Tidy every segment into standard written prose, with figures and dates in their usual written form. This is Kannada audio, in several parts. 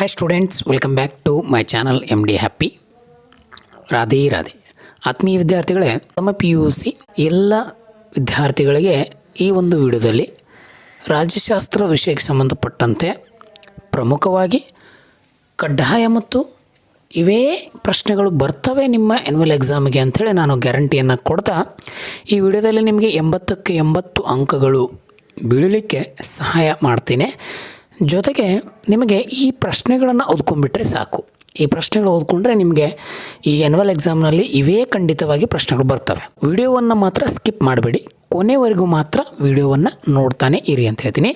Hi students, welcome back to my channel MD happy. Radhe Radhe. ಆತ್ಮೀಯ ವಿದ್ಯಾರ್ಥಿಗಳೇ, ನಮ್ಮ PUC ಎಲ್ಲ ವಿದ್ಯಾರ್ಥಿಗಳಿಗೆ ಈ ಒಂದು ವಿಡಿಯೋದಲ್ಲಿ ರಾಜ್ಯಶಾಸ್ತ್ರ ವಿಷಯಕ್ಕೆ ಸಂಬಂಧಪಟ್ಟಂತೆ ಪ್ರಮುಖವಾಗಿ ಕಡ್ಡಾಯ ಮತ್ತು ಇವೇ ಪ್ರಶ್ನೆಗಳು ಬರ್ತವೆ ನಿಮ್ಮ ಆ್ಯನ್ಯುವಲ್ ಎಕ್ಸಾಮಿಗೆ ಅಂಥೇಳಿ ನಾನು ಗ್ಯಾರಂಟಿಯನ್ನು ಕೊಡ್ತಾ ಈ ವಿಡಿಯೋದಲ್ಲಿ ನಿಮಗೆ 80ಕ್ಕೆ 80 ಅಂಕಗಳು ಬೀಳಲಿಕ್ಕೆ ಸಹಾಯ ಮಾಡ್ತೀನಿ. ಜೊತೆಗೆ ನಿಮಗೆ ಈ ಪ್ರಶ್ನೆಗಳನ್ನು ಓದ್ಕೊಂಡ್ಬಿಟ್ರೆ ಸಾಕು. ಈ ಪ್ರಶ್ನೆಗಳು ಓದ್ಕೊಂಡ್ರೆ ನಿಮಗೆ ಈ ಆ್ಯನ್ಯುವಲ್ ಎಕ್ಸಾಮ್ನಲ್ಲಿ ಇವೇ ಖಂಡಿತವಾಗಿ ಪ್ರಶ್ನೆಗಳು ಬರ್ತವೆ. ವಿಡಿಯೋವನ್ನು ಮಾತ್ರ ಸ್ಕಿಪ್ ಮಾಡಬೇಡಿ, ಕೊನೆವರೆಗೂ ಮಾತ್ರ ವಿಡಿಯೋವನ್ನು ನೋಡ್ತಾನೆ ಇರಿ ಅಂತ ಹೇಳ್ತೀನಿ.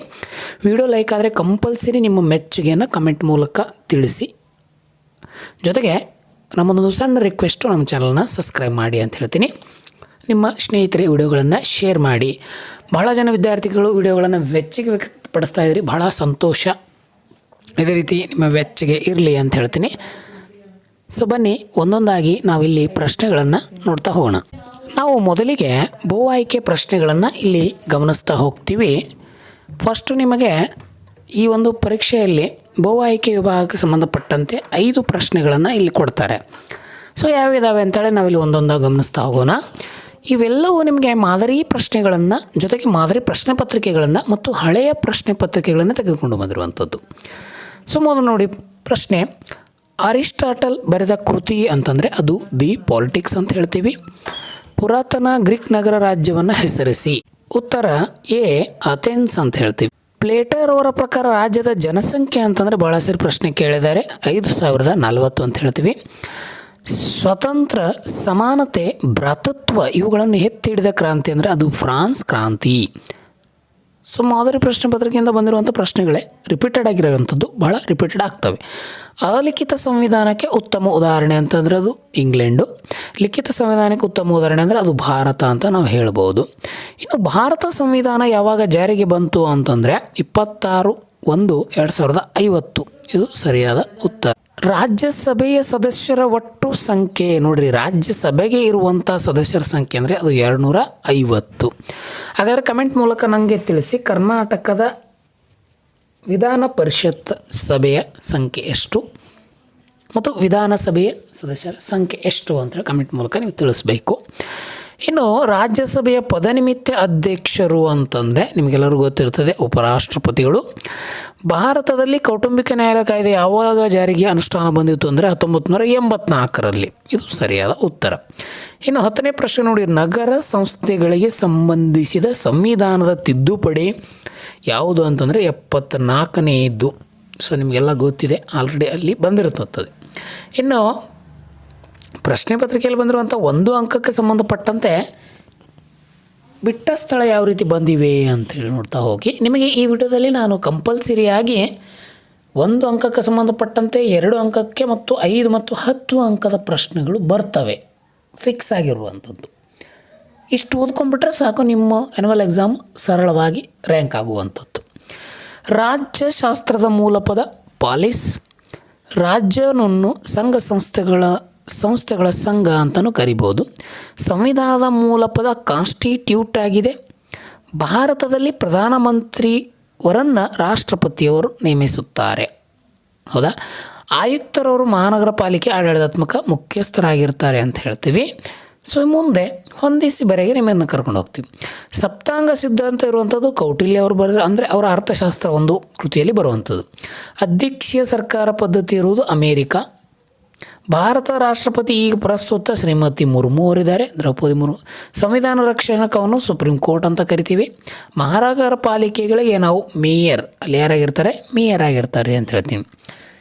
ವಿಡಿಯೋ ಲೈಕ್ ಆದರೆ ಕಂಪಲ್ಸರಿ ನಿಮ್ಮ ಮೆಚ್ಚುಗೆಯನ್ನು ಕಮೆಂಟ್ ಮೂಲಕ ತಿಳಿಸಿ. ಜೊತೆಗೆ ನಮ್ಮದೊಂದು ಸಣ್ಣ ರಿಕ್ವೆಸ್ಟು, ನಮ್ಮ ಚಾನಲ್ನ ಸಬ್ಸ್ಕ್ರೈಬ್ ಮಾಡಿ ಅಂತ ಹೇಳ್ತೀನಿ. ನಿಮ್ಮ ಸ್ನೇಹಿತರೆ ವಿಡಿಯೋಗಳನ್ನು ಶೇರ್ ಮಾಡಿ. ಬಹಳ ಜನ ವಿದ್ಯಾರ್ಥಿಗಳು ವಿಡಿಯೋಗಳನ್ನು ವೆಚ್ಚಗೆ ವ್ಯಕ್ತಪಡಿಸ್ತಾ ಇದ್ರಿ, ಬಹಳ ಸಂತೋಷ. ಇದೇ ರೀತಿ ನಿಮ್ಮ ವೆಚ್ಚಗೆ ಇರಲಿ ಅಂತ ಹೇಳ್ತೀನಿ. ಸೊ ಬನ್ನಿ ಒಂದೊಂದಾಗಿ ನಾವಿಲ್ಲಿ ಪ್ರಶ್ನೆಗಳನ್ನು ನೋಡ್ತಾ ಹೋಗೋಣ. ನಾವು ಮೊದಲಿಗೆ ಬಹು ಆಯ್ಕೆ ಪ್ರಶ್ನೆಗಳನ್ನು ಇಲ್ಲಿ ಗಮನಿಸ್ತಾ ಹೋಗ್ತೀವಿ. ಫಸ್ಟು ನಿಮಗೆ ಈ ಒಂದು ಪರೀಕ್ಷೆಯಲ್ಲಿ ಬಹು ಆಯ್ಕೆ ವಿಭಾಗಕ್ಕೆ ಸಂಬಂಧಪಟ್ಟಂತೆ 5 ಪ್ರಶ್ನೆಗಳನ್ನು ಇಲ್ಲಿ ಕೊಡ್ತಾರೆ. ಸೊ ಯಾವಿದಾವೆ ಅಂತೇಳಿ ನಾವಿಲ್ಲಿ ಒಂದೊಂದಾಗಿ ಗಮನಿಸ್ತಾ ಹೋಗೋಣ. ಇವೆಲ್ಲವೂ ನಿಮಗೆ ಮಾದರಿ ಪ್ರಶ್ನೆಗಳನ್ನು, ಜೊತೆಗೆ ಮಾದರಿ ಪ್ರಶ್ನೆ ಪತ್ರಿಕೆಗಳನ್ನು ಮತ್ತು ಹಳೆಯ ಪ್ರಶ್ನೆ ಪತ್ರಿಕೆಗಳನ್ನು ತೆಗೆದುಕೊಂಡು ಬಂದಿರುವಂಥದ್ದು. ಸೊ ಮೊದಲು ನೋಡಿ ಪ್ರಶ್ನೆ, ಅರಿಸ್ಟಾಟಲ್ ಬರೆದ ಕೃತಿ ಅಂತಂದರೆ ಅದು ದಿ ಪಾಲಿಟಿಕ್ಸ್ ಅಂತ ಹೇಳ್ತೀವಿ. ಪುರಾತನ ಗ್ರೀಕ್ ನಗರ ರಾಜ್ಯವನ್ನು ಹೆಸರಿಸಿ. ಉತ್ತರ ಎ ಅಥೆನ್ಸ್ ಅಂತ ಹೇಳ್ತೀವಿ. ಪ್ಲೇಟರ್ ಅವರ ಪ್ರಕಾರ ರಾಜ್ಯದ ಜನಸಂಖ್ಯೆ ಅಂತಂದರೆ ಭಾಳ ಸರಿ ಪ್ರಶ್ನೆ ಕೇಳಿದ್ದಾರೆ, 5040 ಅಂತ ಹೇಳ್ತೀವಿ. ಸ್ವತಂತ್ರ, ಸಮಾನತೆ, ಭ್ರಾತೃತ್ವ ಇವುಗಳನ್ನು ಎತ್ತಿ ಹಿಡಿದ ಕ್ರಾಂತಿ ಅಂದರೆ ಅದು ಫ್ರಾನ್ಸ್ ಕ್ರಾಂತಿ. ಸೊ ಮಾದರಿ ಪ್ರಶ್ನೆ ಪತ್ರಿಕೆಯಿಂದ ಬಂದಿರುವಂಥ ಪ್ರಶ್ನೆಗಳೇ ರಿಪೀಟೆಡ್ ಆಗಿರುವಂಥದ್ದು, ಭಾಳ ರಿಪೀಟೆಡ್ ಆಗ್ತವೆ. ಅಲಿಖಿತ ಸಂವಿಧಾನಕ್ಕೆ ಉತ್ತಮ ಉದಾಹರಣೆ ಅಂತಂದರೆ ಅದು ಇಂಗ್ಲೆಂಡು. ಲಿಖಿತ ಸಂವಿಧಾನಕ್ಕೆ ಉತ್ತಮ ಉದಾಹರಣೆ ಅಂದರೆ ಅದು ಭಾರತ ಅಂತ ನಾವು ಹೇಳ್ಬೋದು. ಇನ್ನು ಭಾರತ ಸಂವಿಧಾನ ಯಾವಾಗ ಜಾರಿಗೆ ಬಂತು ಅಂತಂದರೆ 26/1/2050. ಇದು ಸರಿಯಾದ ಉತ್ತರ. ರಾಜ್ಯಸಭೆಯ ಸದಸ್ಯರ ಒಟ್ಟು ಸಂಖ್ಯೆ ನೋಡಿರಿ, ರಾಜ್ಯಸಭೆಗೆ ಇರುವಂಥ ಸದಸ್ಯರ ಸಂಖ್ಯೆ ಅಂದರೆ ಅದು 250. ಹಾಗಾದರೆ ಕಮೆಂಟ್ ಮೂಲಕ ನನಗೆ ತಿಳಿಸಿ, ಕರ್ನಾಟಕದ ವಿಧಾನ ಪರಿಷತ್ ಸಭೆಯ ಸಂಖ್ಯೆ ಎಷ್ಟು ಮತ್ತು ವಿಧಾನಸಭೆಯ ಸದಸ್ಯರ ಸಂಖ್ಯೆ ಎಷ್ಟು ಅಂತೇಳಿ ಕಮೆಂಟ್ ಮೂಲಕ ನೀವು ತಿಳಿಸ್ಬೇಕು. ಇನ್ನು ರಾಜ್ಯಸಭೆಯ ಪದನಿಮಿತ್ತ ಅಧ್ಯಕ್ಷರು ಅಂತಂದರೆ ನಿಮಗೆಲ್ಲರಿಗೂ ಗೊತ್ತಿರ್ತದೆ, ಉಪರಾಷ್ಟ್ರಪತಿಗಳು. ಭಾರತದಲ್ಲಿ ಕೌಟುಂಬಿಕ ನ್ಯಾಯಾಲಯ ಕಾಯ್ದೆ ಯಾವಾಗ ಜಾರಿಗೆ ಅನುಷ್ಠಾನ ಬಂದಿತ್ತು ಅಂದರೆ 1984ರಲ್ಲಿ. ಇದು ಸರಿಯಾದ ಉತ್ತರ. ಇನ್ನು 10ನೇ ಪ್ರಶ್ನೆ ನೋಡಿ, ನಗರ ಸಂಸ್ಥೆಗಳಿಗೆ ಸಂಬಂಧಿಸಿದ ಸಂವಿಧಾನದ ತಿದ್ದುಪಡಿ ಯಾವುದು ಅಂತಂದರೆ 74ನೇದು. ಸೊ ನಿಮಗೆಲ್ಲ ಗೊತ್ತಿದೆ, ಆಲ್ರೆಡಿ ಅಲ್ಲಿ ಬಂದಿರುತ್ತದೆ. ಇನ್ನು ಪ್ರಶ್ನೆ ಪತ್ರಿಕೆಯಲ್ಲಿ ಬಂದಿರುವಂಥ 1 ಅಂಕಕ್ಕೆ ಸಂಬಂಧಪಟ್ಟಂತೆ ಬಿಟ್ಟ ಸ್ಥಳ ಯಾವ ರೀತಿ ಬಂದಿವೆ ಅಂತೇಳಿ ನೋಡ್ತಾ ಹೋಗಿ. ನಿಮಗೆ ಈ ವಿಡಿಯೋದಲ್ಲಿ ನಾನು ಕಂಪಲ್ಸರಿಯಾಗಿ 1 ಅಂಕಕ್ಕೆ ಸಂಬಂಧಪಟ್ಟಂತೆ 2 ಅಂಕಕ್ಕೆ ಮತ್ತು 5 ಮತ್ತು 10 ಅಂಕದ ಪ್ರಶ್ನೆಗಳು ಬರ್ತವೆ, ಫಿಕ್ಸ್ ಆಗಿರುವಂಥದ್ದು. ಇಷ್ಟು ಓದ್ಕೊಂಡ್ಬಿಟ್ರೆ ಸಾಕು, ನಿಮ್ಮ ಆ್ಯನ್ಯುವಲ್ ಎಕ್ಸಾಮ್ ಸರಳವಾಗಿ ರ್ಯಾಂಕ್ ಆಗುವಂಥದ್ದು. ರಾಜ್ಯಶಾಸ್ತ್ರದ ಮೂಲಪದ ಪಾಲಿಸ್. ರಾಜ್ಯವನ್ನು ಸಂಸ್ಥೆಗಳ ಸಂಘ ಅಂತಲೂ ಕರಿಬೋದು. ಸಂವಿಧಾನದ ಮೂಲಪದ ಕಾನ್ಸ್ಟಿಟ್ಯೂಟ್ ಆಗಿದೆ. ಭಾರತದಲ್ಲಿ ಪ್ರಧಾನಮಂತ್ರಿಯವರನ್ನು ರಾಷ್ಟ್ರಪತಿಯವರು ನೇಮಿಸುತ್ತಾರೆ, ಹೌದಾ. ಆಯುಕ್ತರವರು ಮಹಾನಗರ ಪಾಲಿಕೆ ಆಡಳಿತಾತ್ಮಕ ಮುಖ್ಯಸ್ಥರಾಗಿರ್ತಾರೆ ಅಂತ ಹೇಳ್ತೀವಿ. ಸೊ ಮುಂದೆ ಹೊಂದಿಸಿ ಬರೆಗೆ ನಿಮ್ಮನ್ನು ಕರ್ಕೊಂಡು ಹೋಗ್ತೀವಿ. ಸಪ್ತಾಂಗ ಸಿದ್ಧಾಂತ ಇರುವಂಥದ್ದು ಕೌಟಿಲ್ಯ ಅವರು ಬರೆದ, ಅಂದರೆ ಅವರ ಅರ್ಥಶಾಸ್ತ್ರ ಒಂದು ಕೃತಿಯಲ್ಲಿ ಬರುವಂಥದ್ದು. ಅಧ್ಯಕ್ಷೀಯ ಸರ್ಕಾರ ಪದ್ಧತಿ ಇರುವುದು ಅಮೇರಿಕಾ. ಭಾರತ ರಾಷ್ಟ್ರಪತಿ ಈಗ ಪ್ರಸ್ತುತ ಶ್ರೀಮತಿ ಮುರ್ಮು ಅವರಿದ್ದಾರೆ, ದ್ರೌಪದಿ ಮುರ್ಮು. ಸಂವಿಧಾನ ರಕ್ಷಣಕವನ್ನು ಸುಪ್ರೀಂ ಕೋರ್ಟ್ ಅಂತ ಕರಿತೀವಿ. ಮಹಾನಗರ ಪಾಲಿಕೆಗಳಿಗೆ ನಾವು ಮೇಯರ್, ಅಲ್ಲಿ ಯಾರಾಗಿರ್ತಾರೆ, ಮೇಯರ್ ಆಗಿರ್ತಾರೆ ಅಂತ ಹೇಳ್ತೀವಿ.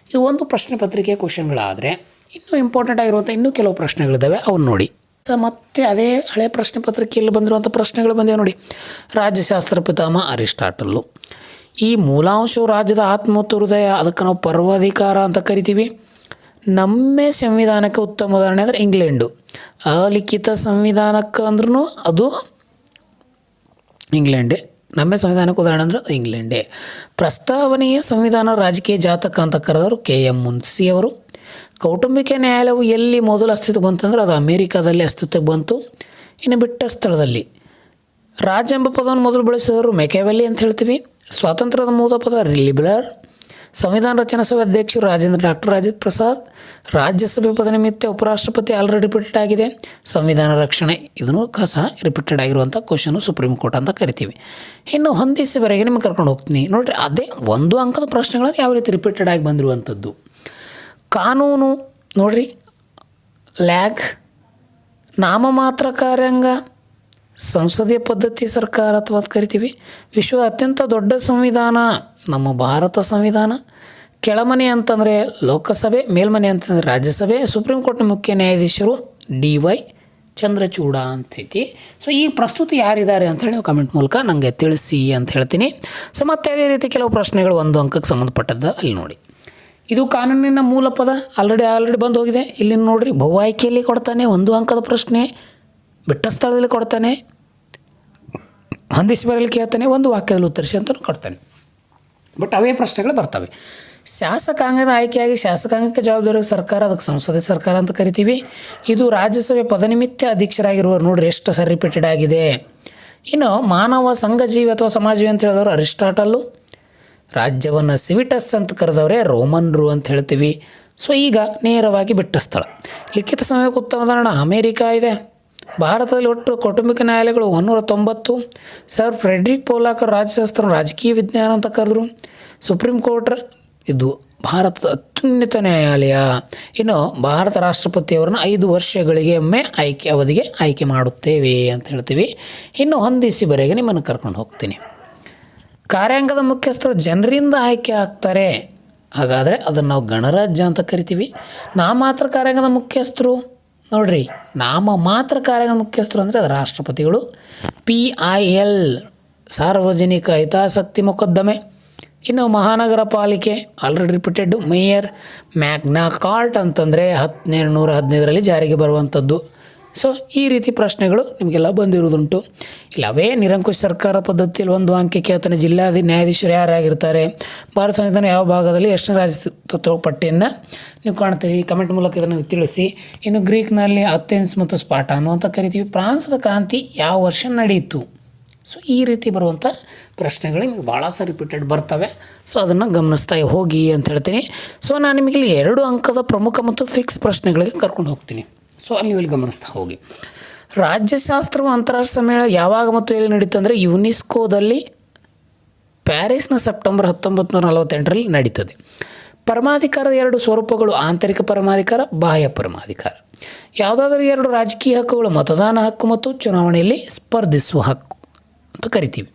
ಇದು ಒಂದು ಪ್ರಶ್ನೆ ಪತ್ರಿಕೆ ಕ್ವಶನ್ಗಳಾದರೆ, ಇನ್ನೂ ಇಂಪಾರ್ಟೆಂಟ್ ಆಗಿರುವಂಥ ಇನ್ನೂ ಕೆಲವು ಪ್ರಶ್ನೆಗಳಿದ್ದಾವೆ, ಅವ್ನು ನೋಡಿ. ಮತ್ತು ಅದೇ ಹಳೆ ಪ್ರಶ್ನೆ ಪತ್ರಿಕೆಯಲ್ಲಿ ಬಂದಿರುವಂಥ ಪ್ರಶ್ನೆಗಳು ಬಂದಿವೆ ನೋಡಿ. ರಾಜ್ಯಶಾಸ್ತ್ರ ಪಿತಾಮಹ ಅರಿಸ್ಟಾಟಲ್ಲು. ಈ ಮೂಲಾಂಶವು ರಾಜ್ಯದ ಆತ್ಮ ಮತ್ತು ಹೃದಯ, ಅದಕ್ಕೆ ನಾವು ಪರ್ವಾಧಿಕಾರ ಅಂತ ಕರಿತೀವಿ. ನಮ್ಮ ಸಂವಿಧಾನಕ್ಕೆ ಉತ್ತಮ ಉದಾಹರಣೆ ಅಂದರೆ ಇಂಗ್ಲೆಂಡು. ಅಲಿಖಿತ ಸಂವಿಧಾನಕ್ಕೆ ಅಂದ್ರೂ ಅದು ಇಂಗ್ಲೆಂಡೇ. ನಮ್ಮ ಸಂವಿಧಾನಕ್ಕೆ ಉದಾಹರಣೆ ಅಂದರೆ ಅದು ಇಂಗ್ಲೆಂಡೇ. ಪ್ರಸ್ತಾವನೆಯ ಸಂವಿಧಾನ ರಾಜಕೀಯ ಜಾತಕ ಅಂತ ಕರೆದವರು KM ಮುನ್ಸಿ ಅವರು. ಕೌಟುಂಬಿಕ ನ್ಯಾಯಾಲಯವು ಎಲ್ಲಿ ಮೊದಲು ಅಸ್ತಿತ್ವ ಬಂತಂದ್ರೆ ಅದು ಅಮೇರಿಕಾದಲ್ಲಿ ಅಸ್ತಿತ್ವಕ್ಕೆ ಬಂತು. ಇನ್ನು ಬಿಟ್ಟ ಸ್ಥಳದಲ್ಲಿ ರಾಜ್ಯ ಎಂಬ ಪದವನ್ನು ಮೊದಲು ಬಳಸಿದವರು ಮೆಕ್ಯಾವೆಲ್ಲಿ ಅಂತ ಹೇಳ್ತೀವಿ. ಸ್ವಾತಂತ್ರ್ಯದ ಮೂಲ ಪದ ಲಿಬರಲ್. ಸಂವಿಧಾನ ರಚನಾ ಸಭೆ ಅಧ್ಯಕ್ಷರು ಡಾಕ್ಟರ್ ರಾಜೇಂದ್ರ ಪ್ರಸಾದ್. ರಾಜ್ಯಸಭೆ ಪದನಿಮಿತ್ತ ಉಪರಾಷ್ಟ್ರಪತಿ ಆಲ್ರೆಡಿ ರಿಪೀಟೆಡ್ ಆಗಿದೆ. ಸಂವಿಧಾನ ರಕ್ಷಣೆ ಇದನ್ನು ಸಹ ರಿಪೀಟೆಡ್ ಆಗಿರುವಂಥ ಕ್ವಶನು ಸುಪ್ರೀಂ ಕೋರ್ಟ್ ಅಂತ ಕರಿತೀವಿ. ಇನ್ನು ಹೊಂದಿಸಿವರೆಗೆ ನಿಮಗೆ ಕರ್ಕೊಂಡು ಹೋಗ್ತೀನಿ ನೋಡಿರಿ. ಅದೇ ಒಂದು ಅಂಕದ ಪ್ರಶ್ನೆಗಳನ್ನು ಯಾವ ರೀತಿ ರಿಪೀಟೆಡ್ ಆಗಿ ಬಂದಿರುವಂಥದ್ದು. ಕಾನೂನು ನೋಡಿರಿ, ಲ್ಯಾಗ್, ನಾಮಮಾತ್ರ ಕಾರ್ಯಾಂಗ, ಸಂಸದೀಯ ಪದ್ಧತಿ ಸರ್ಕಾರ ಅಥವಾ ಕರಿತೀವಿ. ವಿಶ್ವದ ಅತ್ಯಂತ ದೊಡ್ಡ ಸಂವಿಧಾನ ನಮ್ಮ ಭಾರತ ಸಂವಿಧಾನ. ಕೆಳಮನೆ ಅಂತಂದರೆ ಲೋಕಸಭೆ, ಮೇಲ್ಮನೆ ಅಂತಂದರೆ ರಾಜ್ಯಸಭೆ. ಸುಪ್ರೀಂ ಕೋರ್ಟ್ನ ಮುಖ್ಯ ನ್ಯಾಯಾಧೀಶರು DY ಚಂದ್ರಚೂಡ ಅಂತೈತಿ. ಸೊ ಈ ಪ್ರಸ್ತುತ ಯಾರಿದ್ದಾರೆ ಅಂಥೇಳಿ ನೀವು ಕಮೆಂಟ್ ಮೂಲಕ ನನಗೆ ತಿಳಿಸಿ ಅಂತ ಹೇಳ್ತೀನಿ. ಸೊ ಮತ್ತೆ ಅದೇ ರೀತಿ ಕೆಲವು ಪ್ರಶ್ನೆಗಳು ಒಂದು ಅಂಕಕ್ಕೆ ಸಂಬಂಧಪಟ್ಟದ್ದು ಅಲ್ಲಿ ನೋಡಿ. ಇದು ಕಾನೂನಿನ ಮೂಲ ಪದ ಆಲ್ರೆಡಿ ಬಂದು ಹೋಗಿದೆ. ಇಲ್ಲಿ ನೋಡಿರಿ, ಬಹು ಆಯ್ಕೆಯಲ್ಲಿ ಕೊಡ್ತಾನೆ, ಒಂದು ಅಂಕದ ಪ್ರಶ್ನೆ. ಬಿಟ್ಟ ಸ್ಥಳದಲ್ಲಿ ಕೊಡ್ತಾನೆ, ಹೊಂದಿಸಿ ಬರಲಿ ಕೇಳ್ತಾನೆ, ಒಂದು ವಾಕ್ಯದಲ್ಲಿ ಉತ್ತರಿಸಿ ಅಂತಲೂ ಕೊಡ್ತಾನೆ. ಬಟ್ ಅವೇ ಪ್ರಶ್ನೆಗಳು ಬರ್ತವೆ. ಶಾಸಕಾಂಗದ ಆಯ್ಕೆಯಾಗಿ ಶಾಸಕಾಂಗಕ್ಕೆ ಜವಾಬ್ದಾರಿ ಸರ್ಕಾರ, ಅದಕ್ಕೆ ಸಂಸದೀಯ ಸರ್ಕಾರ ಅಂತ ಕರಿತೀವಿ. ಇದು ರಾಜ್ಯಸಭೆ ಪದನಿಮಿತ್ತ ಅಧ್ಯಕ್ಷರಾಗಿರುವರು ನೋಡ್ರಿ, ಎಷ್ಟು ಸರಿ ರಿಪೀಟೆಡ್ ಆಗಿದೆ. ಇನ್ನು ಮಾನವ ಸಂಘಜೀವಿ ಅಥವಾ ಸಮಾಜೀವಿ ಅಂತ ಹೇಳಿದವರು ಅರಿಸ್ಟಾಟಲ್ಲು. ರಾಜ್ಯವನ್ನು ಸಿವಿಟಸ್ ಅಂತ ಕರೆದವರೇ ರೋಮನ್ರು ಅಂತ ಹೇಳ್ತೀವಿ. ಸೊ ಈಗ ನೇರವಾಗಿ ಬಿಟ್ಟ ಸ್ಥಳ. ಲಿಖಿತ ಸಮಯಕ್ಕೆ ಉತ್ತಮ ಉದಾಹರಣೆ ಅಮೇರಿಕಾ ಇದೆ. ಭಾರತದಲ್ಲಿ ಒಟ್ಟು ಕೌಟುಂಬಿಕ ನ್ಯಾಯಾಲಯಗಳು 190. ಸರ್ ಫ್ರೆಡ್ರಿಕ್ ಪೋಲಾಕರ್ ರಾಜ್ಯಶಾಸ್ತ್ರ ರಾಜಕೀಯ ವಿಜ್ಞಾನ ಅಂತ ಕರೆದ್ರು. ಸುಪ್ರೀಂ ಕೋರ್ಟ್ ಇದು ಭಾರತದ ಅತ್ಯುನ್ನತ ನ್ಯಾಯಾಲಯ. ಇನ್ನು ಭಾರತ ರಾಷ್ಟ್ರಪತಿಯವರನ್ನು 5 ವರ್ಷಗಳಿಗೆ ಒಮ್ಮೆ ಅವಧಿಗೆ ಆಯ್ಕೆ ಮಾಡುತ್ತೇವೆ ಅಂತ ಹೇಳ್ತೀವಿ. ಇನ್ನು ಹೊಂದಿಸಿ ಬರೆಗೆ ನಿಮ್ಮನ್ನು ಕರ್ಕೊಂಡು ಹೋಗ್ತೀನಿ. ಕಾರ್ಯಾಂಗದ ಮುಖ್ಯಸ್ಥರು ಜನರಿಂದ ಆಯ್ಕೆ ಆಗ್ತಾರೆ, ಹಾಗಾದರೆ ಅದನ್ನು ನಾವು ಗಣರಾಜ್ಯ ಅಂತ ಕರಿತೀವಿ. ನಾಮಮಾತ್ರ ಕಾರ್ಯಾಂಗದ ಮುಖ್ಯಸ್ಥರು ನೋಡ್ರಿ, ನಾಮ ಮಾತ್ರ ಕಾರ್ಯಾಂಗದ ಮುಖ್ಯಸ್ಥರು ಅಂದರೆ ಅದು ರಾಷ್ಟ್ರಪತಿಗಳು. PIL ಸಾರ್ವಜನಿಕ ಹಿತಾಸಕ್ತಿ ಮೊಕದ್ದಮೆ. ಇನ್ನು ಮಹಾನಗರ ಪಾಲಿಕೆ already repeated. Mayor Magna Carta ಅಂತಂದರೆ 1715ರಲ್ಲಿ ಜಾರಿಗೆ ಬರುವಂಥದ್ದು. ಸೊ ಈ ರೀತಿ ಪ್ರಶ್ನೆಗಳು ನಿಮಗೆಲ್ಲ ಬಂದಿರೋದುಂಟು. ಇಲ್ಲವೇ ನಿರಂಕುಶ ಸರ್ಕಾರ ಪದ್ಧತಿಯಲ್ಲಿ ಒಂದು ಅಂಕೆ ಕೇಳ್ತಾನೆ. ನ್ಯಾಯಾಧೀಶರು ಯಾರಾಗಿರ್ತಾರೆ, ಭಾರತ ಸಂವಿಧಾನ ಯಾವ ಭಾಗದಲ್ಲಿ ಎಷ್ಟನೇ ರಾಜ್ಯತತ್ವ ಪಟ್ಟಿಯನ್ನು ನೀವು ಕಾಣ್ತೀರಿ, ಕಮೆಂಟ್ ಮೂಲಕ ಇದನ್ನು ತಿಳಿಸಿ. ಇನ್ನು ಗ್ರೀಕ್ನಲ್ಲಿ ಅಥೆನ್ಸ್ ಮತ್ತು ಸ್ಪಾರ್ಟಾನು ಅಂತ ಕರಿತೀವಿ. ಫ್ರಾನ್ಸ್ದ ಕ್ರಾಂತಿ ಯಾವ ವರ್ಷ ನಡೆಯಿತು. ಸೊ ಈ ರೀತಿ ಬರುವಂಥ ಪ್ರಶ್ನೆಗಳು ನಿಮಗೆ ಭಾಳ ಸರಿ ರಿಪೀಟೆಡ್ ಬರ್ತವೆ. ಸೊ ಅದನ್ನು ಗಮನಿಸ್ತಾ ಹೋಗಿ ಅಂತ ಹೇಳ್ತೀನಿ. ಸೊ ನಾನು ನಿಮಗೆ ಇಲ್ಲಿ 2 ಅಂಕದ ಪ್ರಮುಖ ಮತ್ತು ಫಿಕ್ಸ್ ಪ್ರಶ್ನೆಗಳಿಗೆ ಕರ್ಕೊಂಡು ಹೋಗ್ತೀನಿ. ಸೊ ಅಲ್ಲಿ ನೀವು ಇಲ್ಲಿ ಗಮನಿಸ್ತಾ ಹೋಗಿ. ರಾಜ್ಯಶಾಸ್ತ್ರವು ಅಂತಾರಾಷ್ಟ್ರೀಯ ಸಮ್ಮೇಳನ ಯಾವಾಗ ಮತ್ತು ಎಲ್ಲಿ ನಡೀತು ಅಂದರೆ ಯುನೆಸ್ಕೋದಲ್ಲಿ ಪ್ಯಾರಿಸ್ನ ಸೆಪ್ಟೆಂಬರ್ 1948ರಲ್ಲಿ ನಡೀತದೆ. ಪರಮಾಧಿಕಾರದ 2 ಸ್ವರೂಪಗಳು, ಆಂತರಿಕ ಪರಮಾಧಿಕಾರ, ಬಾಹ್ಯ ಪರಮಾಧಿಕಾರ. ಯಾವುದಾದ್ರೂ 2 ರಾಜಕೀಯ ಹಕ್ಕುಗಳು, ಮತದಾನ ಹಕ್ಕು ಮತ್ತು ಚುನಾವಣೆಯಲ್ಲಿ ಸ್ಪರ್ಧಿಸುವ ಹಕ್ಕು ಅಂತ ಕರಿತೀವಿ.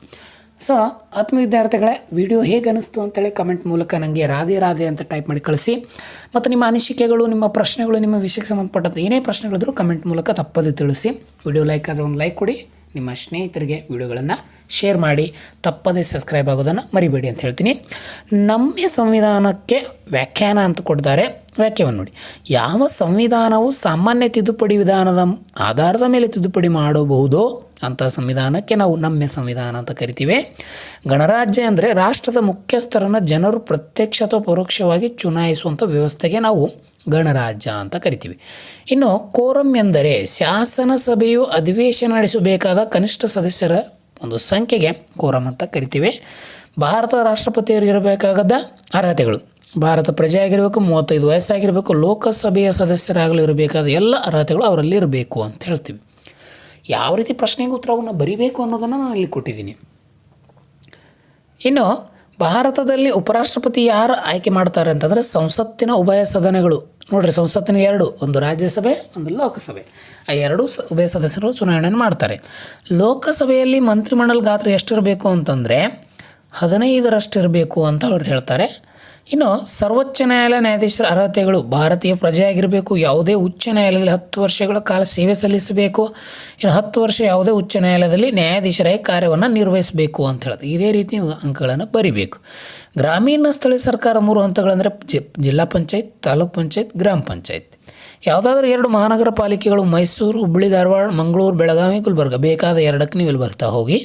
ಸೊ ಆತ್ಮೀಯ ವಿದ್ಯಾರ್ಥಿಗಳೇ, ವಿಡಿಯೋ ಹೇಗೆ ಅನ್ನಿಸ್ತು ಅಂತೇಳಿ ಕಮೆಂಟ್ ಮೂಲಕ ನನಗೆ ರಾಧೆ ಅಂತ ಟೈಪ್ ಮಾಡಿ ಕಳಿಸಿ. ಮತ್ತು ನಿಮ್ಮ ಅನಿಸಿಕೆಗಳು, ನಿಮ್ಮ ಪ್ರಶ್ನೆಗಳು, ನಿಮ್ಮ ವಿಷಯಕ್ಕೆ ಸಂಬಂಧಪಟ್ಟಂತೆ ಏನೇ ಪ್ರಶ್ನೆಗಳಿದ್ರೂ ಕಮೆಂಟ್ ಮೂಲಕ ತಪ್ಪದೇ ತಿಳಿಸಿ. ವಿಡಿಯೋ ಲೈಕ್ ಆದರೆ ಒಂದು ಲೈಕ್ ಕೊಡಿ. ನಿಮ್ಮ ಸ್ನೇಹಿತರಿಗೆ ವಿಡಿಯೋಗಳನ್ನು ಶೇರ್ ಮಾಡಿ. ತಪ್ಪದೇ ಸಬ್ಸ್ಕ್ರೈಬ್ ಆಗೋದನ್ನು ಮರಿಬೇಡಿ ಅಂತ ಹೇಳ್ತೀನಿ. ನಮ್ಮ ಸಂವಿಧಾನಕ್ಕೆ ವ್ಯಾಖ್ಯಾನ ಅಂತ ಕೊಡ್ತಾರೆ. ವ್ಯಾಖ್ಯಾನ ನೋಡಿ, ಯಾವ ಸಂವಿಧಾನವು ಸಾಮಾನ್ಯ ತಿದ್ದುಪಡಿ ವಿಧಾನದ ಆಧಾರದ ಮೇಲೆ ತಿದ್ದುಪಡಿ ಮಾಡಬಹುದೋ ಅಂಥ ಸಂವಿಧಾನಕ್ಕೆ ನಾವು ನಮ್ಮ ಸಂವಿಧಾನ ಅಂತ ಕರಿತೀವಿ. ಗಣರಾಜ್ಯ ಅಂದರೆ ರಾಷ್ಟ್ರದ ಮುಖ್ಯಸ್ಥರನ್ನು ಜನರು ಪ್ರತ್ಯಕ್ಷ ಅಥವಾ ಪರೋಕ್ಷವಾಗಿ ಚುನಾಯಿಸುವಂಥ ವ್ಯವಸ್ಥೆಗೆ ನಾವು ಗಣರಾಜ್ಯ ಅಂತ ಕರಿತೀವಿ. ಇನ್ನು ಕೋರಮ್ ಎಂದರೆ ಶಾಸನ ಸಭೆಯು ಅಧಿವೇಶನ ನಡೆಸಬೇಕಾದ ಕನಿಷ್ಠ ಸದಸ್ಯರ ಒಂದು ಸಂಖ್ಯೆಗೆ ಕೋರಮ್ ಅಂತ ಕರಿತೀವಿ. ಭಾರತದ ರಾಷ್ಟ್ರಪತಿಯವರು ಇರಬೇಕಾದ ಅರ್ಹತೆಗಳು: ಭಾರತ ಪ್ರಜೆಯಾಗಿರಬೇಕು, 35 ವಯಸ್ಸಾಗಿರಬೇಕು, ಲೋಕಸಭೆಯ ಸದಸ್ಯರಾಗಲು ಇರಬೇಕಾದ ಎಲ್ಲ ಅರ್ಹತೆಗಳು ಅವರಲ್ಲಿ ಇರಬೇಕು ಅಂತ ಹೇಳ್ತೀವಿ. ಯಾವ ರೀತಿ ಪ್ರಶ್ನೆಗೆ ಉತ್ತರವನ್ನು ಬರೀಬೇಕು ಅನ್ನೋದನ್ನು ನಾನು ಇಲ್ಲಿ ಕೊಟ್ಟಿದ್ದೀನಿ. ಇನ್ನು ಭಾರತದಲ್ಲಿ ಉಪರಾಷ್ಟ್ರಪತಿ ಯಾರು ಆಯ್ಕೆ ಮಾಡ್ತಾರೆ ಅಂತಂದರೆ ಸಂಸತ್ತಿನ ಉಭಯ ಸದನಗಳು. ನೋಡಿರಿ, ಸಂಸತ್ತಿನ 2, ಒಂದು ರಾಜ್ಯಸಭೆ, ಒಂದು ಲೋಕಸಭೆ. ಆ 2 ಉಭಯ ಸದಸ್ಯರು ಚುನಾವಣೆಯನ್ನು ಮಾಡ್ತಾರೆ. ಲೋಕಸಭೆಯಲ್ಲಿ ಮಂತ್ರಿಮಂಡಲ ಗಾತ್ರ ಎಷ್ಟಿರಬೇಕು ಅಂತಂದರೆ 15ರಷ್ಟು ಇರಬೇಕು ಅಂತ ಅವ್ರು ಹೇಳ್ತಾರೆ. ಇನ್ನು ಸರ್ವೋಚ್ಚ ನ್ಯಾಯಾಲಯ ನ್ಯಾಯಾಧೀಶರ ಅರ್ಹತೆಗಳು: ಭಾರತೀಯ ಪ್ರಜೆಯಾಗಿರಬೇಕು, ಯಾವುದೇ ಉಚ್ಚ ನ್ಯಾಯಾಲಯದಲ್ಲಿ 10 ವರ್ಷಗಳ ಕಾಲ ಸೇವೆ ಸಲ್ಲಿಸಬೇಕು. ಇನ್ನು 10 ವರ್ಷ ಯಾವುದೇ ಉಚ್ಚ ನ್ಯಾಯಾಲಯದಲ್ಲಿ ನ್ಯಾಯಾಧೀಶರಾಗಿ ಕಾರ್ಯವನ್ನು ನಿರ್ವಹಿಸಬೇಕು ಅಂತ ಹೇಳೋದು. ಇದೇ ರೀತಿ ಅಂಕಗಳನ್ನು ಬರಿಬೇಕು. ಗ್ರಾಮೀಣ ಸ್ಥಳೀಯ ಸರ್ಕಾರ 3 ಹಂತಗಳಂದರೆ ಜಿಲ್ಲಾ ಪಂಚಾಯತ್, ತಾಲೂಕ್ ಪಂಚಾಯತ್, ಗ್ರಾಮ ಪಂಚಾಯತ್. ಯಾವುದಾದ್ರೂ 2 ಮಹಾನಗರ ಪಾಲಿಕೆಗಳು, ಮೈಸೂರು, ಹುಬ್ಬಳ್ಳಿ, ಧಾರವಾಡ, ಮಂಗಳೂರು, ಬೆಳಗಾವಿ, ಗುಲ್ಬರ್ಗ. ಬೇಕಾದ 2ಕ್ಕೆ ನೀವು ಇಲ್ಲಿ ಬರ್ತಾ ಹೋಗಿ.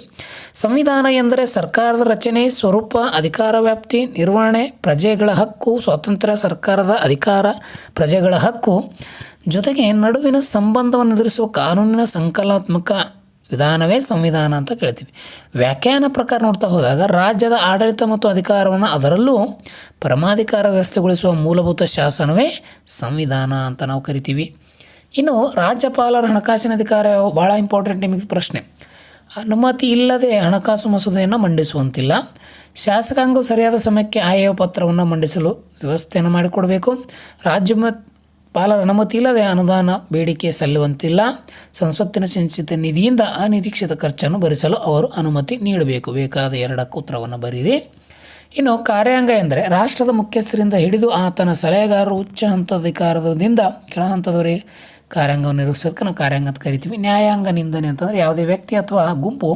ಸಂವಿಧಾನ ಎಂದರೆ ಸರ್ಕಾರದ ರಚನೆ, ಸ್ವರೂಪ, ಅಧಿಕಾರ ವ್ಯಾಪ್ತಿ, ನಿರ್ವಹಣೆ, ಪ್ರಜೆಗಳ ಹಕ್ಕು, ಸ್ವಾತಂತ್ರ್ಯ, ಸರ್ಕಾರದ ಅಧಿಕಾರ, ಪ್ರಜೆಗಳ ಹಕ್ಕು, ಜೊತೆಗೆ ನಡುವಿನ ಸಂಬಂಧವನ್ನು ಎದುರಿಸುವ ಕಾನೂನಿನ ಸಂಕಲನಾತ್ಮಕ ವಿಧಾನವೇ ಸಂವಿಧಾನ ಅಂತ ಕೇಳ್ತೀವಿ. ವ್ಯಾಖ್ಯಾನ ಪ್ರಕಾರ ನೋಡ್ತಾ ಹೋದಾಗ ರಾಜ್ಯದ ಆಡಳಿತ ಮತ್ತು ಅಧಿಕಾರವನ್ನು ಅದರಲ್ಲೂ ಪರಮಾಧಿಕಾರ ವ್ಯವಸ್ಥೆಗೊಳಿಸುವ ಮೂಲಭೂತ ಶಾಸನವೇ ಸಂವಿಧಾನ ಅಂತ ನಾವು ಕರಿತೀವಿ. ಇನ್ನು ರಾಜ್ಯಪಾಲರ ಹಣಕಾಸಿನ ಅಧಿಕಾರ ಭಾಳ ಇಂಪಾರ್ಟೆಂಟ್ ನಿಮಗೆ ಪ್ರಶ್ನೆ. ಅನುಮತಿ ಇಲ್ಲದೆ ಹಣಕಾಸು ಮಸೂದೆಯನ್ನು ಮಂಡಿಸುವಂತಿಲ್ಲ. ಶಾಸಕಾಂಗವು ಸರಿಯಾದ ಸಮಯಕ್ಕೆ ಆಯವ್ಯಯ ಪತ್ರವನ್ನು ಮಂಡಿಸಲು ವ್ಯವಸ್ಥೆಯನ್ನು ಮಾಡಿಕೊಡಬೇಕು. ರಾಜ್ಯಪಾಲರ ಅನುಮತಿ ಇಲ್ಲದೆ ಅನುದಾನ ಬೇಡಿಕೆ ಸಲ್ಲುವಂತಿಲ್ಲ. ಸಂಸತ್ತಿನ ಸಂಚಿತ ನಿಧಿಯಿಂದ ಅನಿರೀಕ್ಷಿತ ಖರ್ಚನ್ನು ಭರಿಸಲು ಅವರು ಅನುಮತಿ ನೀಡಬೇಕು. ಬೇಕಾದ 2ಕ್ಕೆ ಉತ್ತರವನ್ನು ಬರೀರಿ. ಇನ್ನು ಕಾರ್ಯಾಂಗ ಎಂದರೆ ರಾಷ್ಟ್ರದ ಮುಖ್ಯಸ್ಥರಿಂದ ಹಿಡಿದು ಆತನ ಸಲಹೆಗಾರರು ಉಚ್ಚ ಹಂತದ ಅಧಿಕಾರದಿಂದ ಕೆಳ ಹಂತದವರೆಗೆ ಕಾರ್ಯಾಂಗವನ್ನು ನಿರ್ವಹಿಸೋದಕ್ಕೆ ನಾವು ಕಾರ್ಯಾಂಗ ಅಂತ ಕರಿತೀವಿ. ನ್ಯಾಯಾಂಗ ನಿಂದನೆ ಅಂತಂದರೆ ಯಾವುದೇ ವ್ಯಕ್ತಿ ಅಥವಾ ಗುಂಪು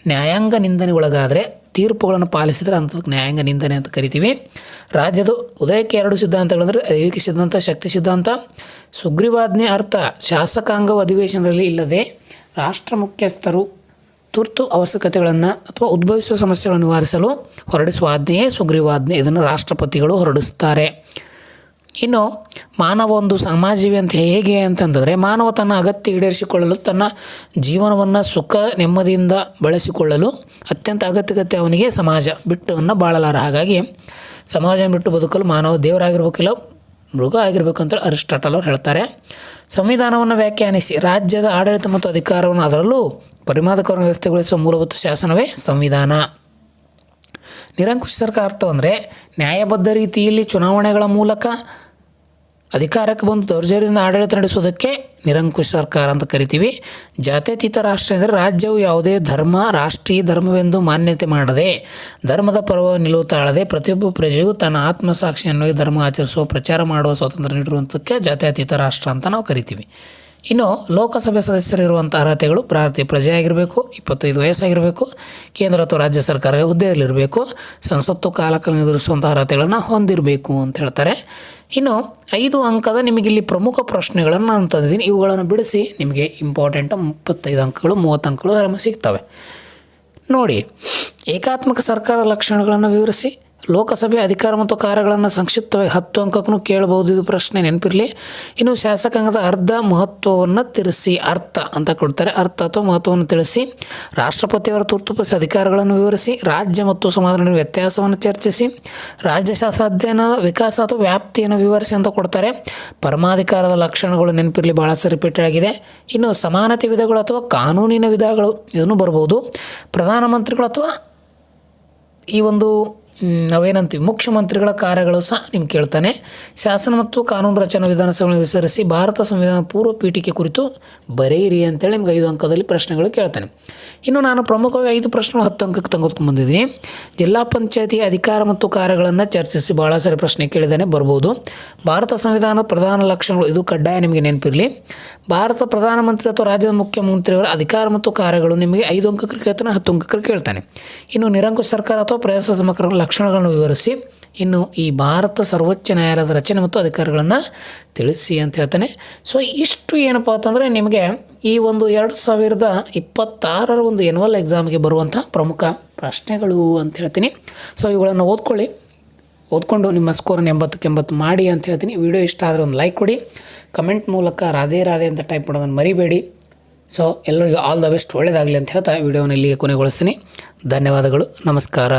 ನ್ಯಾಯಾಂಗ ನಿಂದನೆ ಒಳಗಾದರೆ ತೀರ್ಪುಗಳನ್ನು ಪಾಲಿಸಿದರೆ ಅಂಥದಕ್ಕೆ ನ್ಯಾಯಾಂಗ ನಿಂದನೆ ಅಂತ ಕರಿತೀವಿ. ರಾಜ್ಯದ ಉದಯಕ್ಕೆ 2 ಸಿದ್ಧಾಂತಗಳಂದರೆ ದೈವಿಕ ಸಿದ್ಧಾಂತ, ಶಕ್ತಿ ಸಿದ್ಧಾಂತ. ಸುಗ್ರೀವಾಜ್ಞೆ ಅರ್ಥ ಶಾಸಕಾಂಗವು ಅಧಿವೇಶನದಲ್ಲಿ ಇಲ್ಲದೆ ರಾಷ್ಟ್ರ ಮುಖ್ಯಸ್ಥರು ತುರ್ತು ಅವಶ್ಯಕತೆಗಳನ್ನು ಅಥವಾ ಉದ್ಭವಿಸುವ ಸಮಸ್ಯೆಗಳನ್ನು ನಿವಾರಿಸಲು ಹೊರಡಿಸುವ ಆಜ್ಞೆಯೇ ಸುಗ್ರೀವಾಜ್ಞೆ. ಇದನ್ನು ರಾಷ್ಟ್ರಪತಿಗಳು ಹೊರಡಿಸ್ತಾರೆ. ಇನ್ನು ಮಾನವ ಒಂದು ಸಮಾಜೀವಿ ಅಂತ ಹೇಗೆ ಅಂತಂದರೆ, ಮಾನವ ತನ್ನ ಅಗತ್ಯ ಈಡೇರಿಸಿಕೊಳ್ಳಲು ತನ್ನ ಜೀವನವನ್ನು ಸುಖ ನೆಮ್ಮದಿಯಿಂದ ಬಳಸಿಕೊಳ್ಳಲು ಅತ್ಯಂತ ಅಗತ್ಯತೆ ಅವನಿಗೆ ಸಮಾಜ ಬಿಟ್ಟನ್ನು ಬಾಳಲಾರ. ಹಾಗಾಗಿ ಸಮಾಜ ಬಿಟ್ಟು ಬದುಕಲು ಮಾನವ ದೇವರಾಗಿರ್ಬೇಕಿಲ್ಲ ಮೃಗ ಆಗಿರಬೇಕು ಅಂತೇಳಿ ಅರಿಸ್ಟಾಟಲ್ ಅವರು ಹೇಳ್ತಾರೆ. ಸಂವಿಧಾನವನ್ನು ವ್ಯಾಖ್ಯಾನಿಸಿ ರಾಜ್ಯದ ಆಡಳಿತ ಮತ್ತು ಅಧಿಕಾರವನ್ನು ಅದರಲ್ಲೂ ಪರಿಮಾಣಾಧಿಕಾರ ವ್ಯವಸ್ಥೆಗೊಳಿಸುವ ಮೂಲಭೂತ ಶಾಸನವೇ ಸಂವಿಧಾನ. ನಿರಂಕುಶ ಸರ್ಕಾರ ಅರ್ಥವಂದರೆ ನ್ಯಾಯಬದ್ಧ ರೀತಿಯಲ್ಲಿ ಚುನಾವಣೆಗಳ ಮೂಲಕ ಅಧಿಕಾರಕ್ಕೆ ಬಂದು ದೌರ್ಜನ್ಯದಿಂದ ಆಡಳಿತ ನಡೆಸೋದಕ್ಕೆ ನಿರಂಕುಶ ಸರ್ಕಾರ ಅಂತ ಕರಿತೀವಿ. ಜಾತ್ಯತೀತ ರಾಷ್ಟ್ರ ಎಂದರೆ ರಾಜ್ಯವು ಯಾವುದೇ ಧರ್ಮ ರಾಷ್ಟ್ರೀಯ ಧರ್ಮವೆಂದು ಮಾನ್ಯತೆ ಮಾಡದೆ ಧರ್ಮದ ಪರವಾಗಿ ನಿಲುವು ತಾಳದೆ ಪ್ರತಿಯೊಬ್ಬ ಪ್ರಜೆಯು ತನ್ನ ಆತ್ಮಸಾಕ್ಷಿಯನ್ನು ಧರ್ಮ ಆಚರಿಸುವ ಪ್ರಚಾರ ಮಾಡುವ ಸ್ವಾತಂತ್ರ್ಯ ನೀಡಿರುವಂಥಕ್ಕೆ ಜಾತ್ಯತೀತ ರಾಷ್ಟ್ರ ಅಂತ ನಾವು ಕರಿತೀವಿ. ಇನ್ನು ಲೋಕಸಭೆ ಸದಸ್ಯರಿರುವಂಥ ಅರ್ಹತೆಗಳು ಭಾರತೀಯ ಪ್ರಜೆಯಾಗಿರಬೇಕು, 25 ವಯಸ್ಸಾಗಿರಬೇಕು, ಕೇಂದ್ರ ಅಥವಾ ರಾಜ್ಯ ಸರ್ಕಾರ ಹುದ್ದೆಯಲ್ಲಿರಬೇಕು, ಸಂಸತ್ತು ಕಾಲಕಾಲ ನಿರ್ವಹಿಸುವಂಥ ಅರ್ಹತೆಗಳನ್ನು ಹೊಂದಿರಬೇಕು ಅಂತ ಹೇಳ್ತಾರೆ. ಇನ್ನು 5 ಅಂಕದ ನಿಮಗಿಲ್ಲಿ ಪ್ರಮುಖ ಪ್ರಶ್ನೆಗಳನ್ನು ನಾನು ತಂದಿದ್ದೀನಿ. ಇವುಗಳನ್ನು ಬಿಡಿಸಿ ನಿಮಗೆ ಇಂಪಾರ್ಟೆಂಟ್ 35 ಅಂಕಗಳು 30 ಅಂಕಗಳು ನಮಗೆ ಸಿಗ್ತವೆ. ನೋಡಿ, ಏಕಾತ್ಮಕ ಸರ್ಕಾರದ ಲಕ್ಷಣಗಳನ್ನು ವಿವರಿಸಿ. ಲೋಕಸಭೆ ಅಧಿಕಾರ ಮತ್ತು ಕಾರ್ಯಗಳನ್ನು ಸಂಕ್ಷಿಪ್ತವಾಗಿ 10 ಅಂಕಕ್ಕೂ ಕೇಳಬಹುದು. ಇದು ಪ್ರಶ್ನೆ ನೆನಪಿರಲಿ. ಇನ್ನು ಶಾಸಕಾಂಗದ ಅರ್ಧ ಮಹತ್ವವನ್ನು ತಿಳಿಸಿ. ಅರ್ಥ ಅಂತ ಕೊಡ್ತಾರೆ. ಅರ್ಥ ಅಥವಾ ಮಹತ್ವವನ್ನು ತಿಳಿಸಿ. ರಾಷ್ಟ್ರಪತಿಯವರ ತುರ್ತುಪಡಿಸಿದ ಅಧಿಕಾರಗಳನ್ನು ವಿವರಿಸಿ. ರಾಜ್ಯ ಮತ್ತು ಸಮಾಜದ ನಡುವೆ ವ್ಯತ್ಯಾಸವನ್ನು ಚರ್ಚಿಸಿ. ರಾಜ್ಯ ಶಾಸನಾಧ್ಯಯನದ ವಿಕಾಸ ಅಥವಾ ವ್ಯಾಪ್ತಿಯನ್ನು ವಿವರಿಸಿ ಅಂತ ಕೊಡ್ತಾರೆ. ಪರಮಾಧಿಕಾರದ ಲಕ್ಷಣಗಳು ನೆನಪಿರಲಿ, ಭಾಳ ಸರಿ ರಿಪೀಟೆಡ್ ಆಗಿದೆ. ಇನ್ನು ಸಮಾನತೆ ವಿಧಗಳು ಅಥವಾ ಕಾನೂನಿನ ವಿಧಗಳು ಇದನ್ನು ಬರ್ಬೋದು. ಪ್ರಧಾನಮಂತ್ರಿಗಳು ಅಥವಾ ಈ ಒಂದು ನಾವೇನಂತೀವಿ ಮುಖ್ಯಮಂತ್ರಿಗಳ ಕಾರ್ಯಗಳು ಸಹ ನಿಮ್ಗೆ ಕೇಳ್ತಾನೆ. ಶಾಸನ ಮತ್ತು ಕಾನೂನು ರಚನಾ ವಿಧಾನಸಭೆಗಳನ್ನು ವಿಸ್ತರಿಸಿ ಭಾರತ ಸಂವಿಧಾನ ಪೂರ್ವ ಪೀಠಿಕೆ ಕುರಿತು ಬರೆಯಿರಿ ಅಂತೇಳಿ ನಿಮ್ಗೆ 5 ಅಂಕದಲ್ಲಿ ಪ್ರಶ್ನೆಗಳು ಕೇಳ್ತಾನೆ. ಇನ್ನು ನಾನು ಪ್ರಮುಖವಾಗಿ 5 ಪ್ರಶ್ನೆಗಳು 10 ಅಂಕಕ್ಕೆ ತೆಗೆದುಕೊಂಡು ಬಂದಿದ್ದೀನಿ. ಜಿಲ್ಲಾ ಪಂಚಾಯತಿ ಅಧಿಕಾರ ಮತ್ತು ಕಾರ್ಯಗಳನ್ನು ಚರ್ಚಿಸಿ, ಭಾಳ ಸಾರಿ ಪ್ರಶ್ನೆ ಕೇಳಿದ್ದಾನೆ, ಬರ್ಬೋದು. ಭಾರತ ಸಂವಿಧಾನದ ಪ್ರಧಾನ ಲಕ್ಷಣಗಳು, ಇದು ಕಡ್ಡಾಯ ನಿಮಗೆ ನೆನಪಿರಲಿ. ಭಾರತ ಪ್ರಧಾನಮಂತ್ರಿ ಅಥವಾ ರಾಜ್ಯದ ಮುಖ್ಯಮಂತ್ರಿಯವರ ಅಧಿಕಾರ ಮತ್ತು ಕಾರ್ಯಗಳು ನಿಮಗೆ 5 ಅಂಕಕ್ಕೆ ಕೇಳ್ತಾನೆ, 10 ಅಂಕಕ್ಕೆ ಕೇಳ್ತಾನೆ. ಇನ್ನು ನಿರಂಕುಶ ಸರ್ಕಾರ ಅಥವಾ ಪ್ರಜಾಸತ್ತಾತ್ಮಕ ಲಕ್ಷಣಗಳನ್ನು ವಿವರಿಸಿ. ಇನ್ನು ಈ ಭಾರತ ಸರ್ವೋಚ್ಚ ನ್ಯಾಯಾಲಯದ ರಚನೆ ಮತ್ತು ಅಧಿಕಾರಗಳನ್ನು ತಿಳಿಸಿ ಅಂತ ಹೇಳ್ತಾನೆ. ಸೊ ಇಷ್ಟು ಏನಪ್ಪ ಅಂತಂದರೆ ನಿಮಗೆ ಈ ಒಂದು 2026 ಒಂದು ಎನ್ಯುವಲ್ ಎಕ್ಸಾಮ್ಗೆ ಬರುವಂಥ ಪ್ರಮುಖ ಪ್ರಶ್ನೆಗಳು ಅಂತ ಹೇಳ್ತೀನಿ. ಸೊ ಇವುಗಳನ್ನು ಓದ್ಕೊಂಡು ನಿಮ್ಮ ಸ್ಕೋರನ್ನು 80ಕ್ಕೆ 80 ಮಾಡಿ ಅಂತ ಹೇಳ್ತೀನಿ. ವಿಡಿಯೋ ಇಷ್ಟ ಆದರೆ ಒಂದು ಲೈಕ್ ಕೊಡಿ. ಕಮೆಂಟ್ ಮೂಲಕ ರಾಧೆ ರಾಧೆ ಅಂತ ಟೈಪ್ ಮಾಡೋದನ್ನು ಮರಿಬೇಡಿ. ಸೊ ಎಲ್ಲರಿಗೂ ಆಲ್ ದ ಬೆಸ್ಟ್, ಒಳ್ಳೆಯದಾಗಲಿ ಅಂತ ಹೇಳ್ತಾ ವಿಡಿಯೋನ ಇಲ್ಲಿಗೆ ಕೊನೆಗೊಳಿಸ್ತೀನಿ. ಧನ್ಯವಾದಗಳು, ನಮಸ್ಕಾರ.